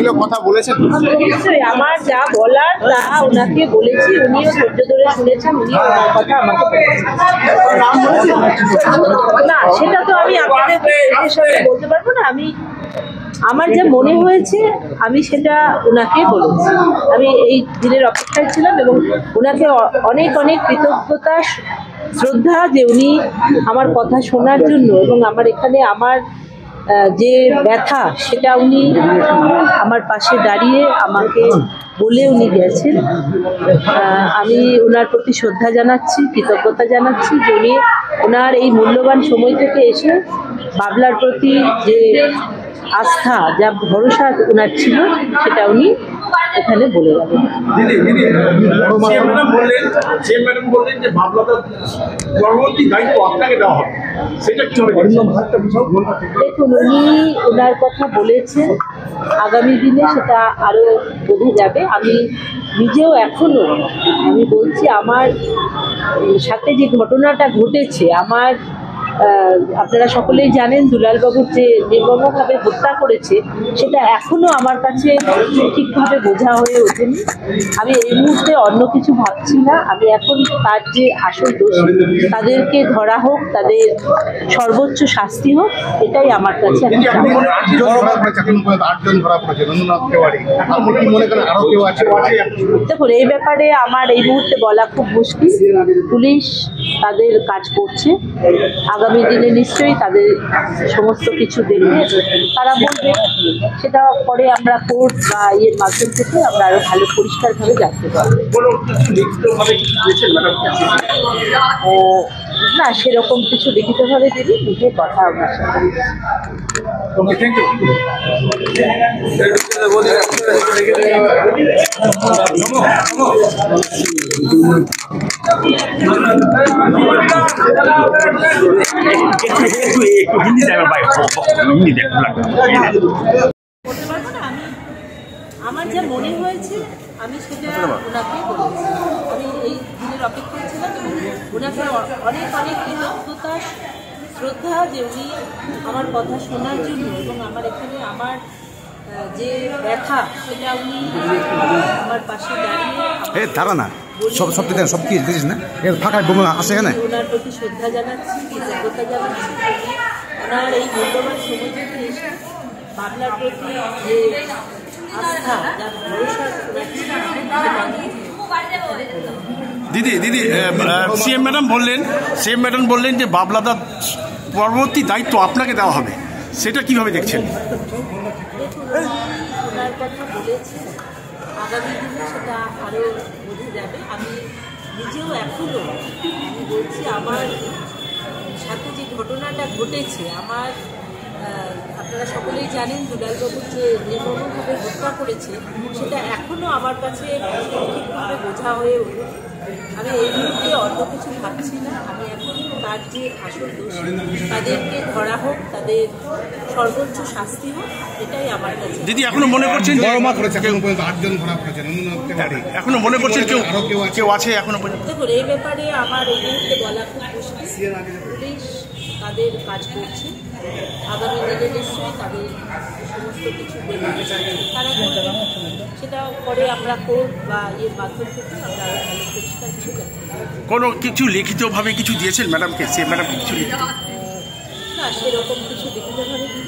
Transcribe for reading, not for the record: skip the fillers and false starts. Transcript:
বলে কথা বলেছেন? নিশ্চয়ই আমার যা বলার তা ওনাকে বলেছি, উনিও ধৈর্য ধরে শুনেছেন, উনি ওনার কথা আমাকে না সেটা তো আমি আপনাদের সাথে বলতে পারবো না। আমার যা মনে হয়েছে আমি সেটা ওনাকে বলেছি। আমি এই দিনের অপেক্ষায় ছিলাম এবং ওনাকে অনেক অনেক কৃতজ্ঞতা শ্রদ্ধা যে উনি আমার কথা শোনার জন্য এবং আমার এখানে আমার যে ব্যথা সেটা উনি আমার পাশে দাঁড়িয়ে আমাকে বলে উনি গেছেন। আমি ওনার প্রতি শ্রদ্ধা জানাচ্ছি, কৃতজ্ঞতা জানাচ্ছি যে উনি ওনার এই মূল্যবান সময় থেকে এসে বাবলার প্রতি যে আস্থা, যা ভরসা ওনার ছিল সেটা উনি এখানে বলে গেলেন। দেখুন, উনি ওনার কথা বলেছেন, আগামী দিনে সেটা আরো বোঝা যাবে। আমি নিজেও এখনো আমি বলছি আমার সাথে যে ঘটনাটা ঘটেছে, আমার আপনারা সকলেই জানেন দুলালবাবুর যে নির্মমভাবে হত্যা করেছে সেটা এখনো আমার কাছে ঠিকভাবে বোঝা হয়ে ওঠেনি। আমি এই মুহূর্তে অন্য কিছু ভাবছি না। আমি এখন তার যে আসল দোষী তাদেরকে ধরা হোক, তাদের সর্বোচ্চ শাস্তি হোক, এটাই আমার কাছে। দেখুন, এই ব্যাপারে আমার এই মুহূর্তে বলা খুব মুশকিল। পুলিশ তাদের কাজ করছে, আগামী দিনে নিশ্চয়ই তাদের সমস্ত কিছু দেখবে, তারা বলবে, সেটা পরে আমরা কোর্ট বা ইয়ের মাধ্যম থেকে আমরা আরো ভালো পরিষ্কারভাবে জানতে পারবো। না, সেরকম কিছু লিখিতভাবে দিবি, নিজে কথা আমার সাথে। আমার যা মনে হয়েছে আমি সেটা ওনাকে বলেছি। আমি এই দিনের অপেক্ষায় ছিলাম এবং ওনাকে অনেক অনেক কৃতজ্ঞতা শ্রদ্ধা যে উনি আমার কথা শোনার জন্য এবং আমার এখানে আমার যে ব্যথা সেটা উনি আমার পাশে দাঁড়িয়ে ওনার প্রতি শ্রদ্ধা জানাচ্ছি, কৃতজ্ঞতা জানাচ্ছি। ওনার এই মূল্যবান সময় থেকে এসে বাংলার প্রতি যে আস্থা, যা ভরসা দিদি সিএম ম্যাডাম বললেন যে বাবলাদার পরবর্তী দায়িত্ব আপনাকে দেওয়া হবে, সেটা কিভাবে দেখছেন? ওনার কথা বলেছে, আগামী দিনে সেটা আরো বোঝা যাবে। আমি নিজেও এখনো আমি বলছি আমার সাথে যে ঘটনাটা ঘটেছে, আমার আপনারা সকলেই জানেন দুলালবাবুর যে নির্মমভাবে হত্যা করেছে সেটা এখনো আমার কাছে ঠিকভাবে বোঝা হয়ে ওঠে। আমি এই মুহূর্তে অন্য কিছু ভাবছি না। আমি এখন তার যে আসল দোষী তাদেরকে ধরা হোক, তাদের সর্বোচ্চ শাস্তি হোক, এটাই আমার কাছে। দিদি এখনো মনে করছেন এখনো মনে করছেন কেউ আছে এখনো? দেখুন, এই ব্যাপারে আমার এই মুহূর্তে বলা খুব মুশকিল। পুলিশ তাদের কাজ করছে, আগামী দিনে নিশ্চয়ই তাদের সমস্ত কিছু দেখবে, তারা করবে, সেটা পরে আমরা কোর্ট বা ইয়ের মাধ্যম থেকে আমরা ভালো পরিষ্কার কিছু দেখতে পারবো। কোনো কিছু লিখিতভাবে কিছু দিয়েছেন ম্যাডামকে? সে ম্যাডাম কিছু না, সেরকম কিছু লিখিতভাবে দিই।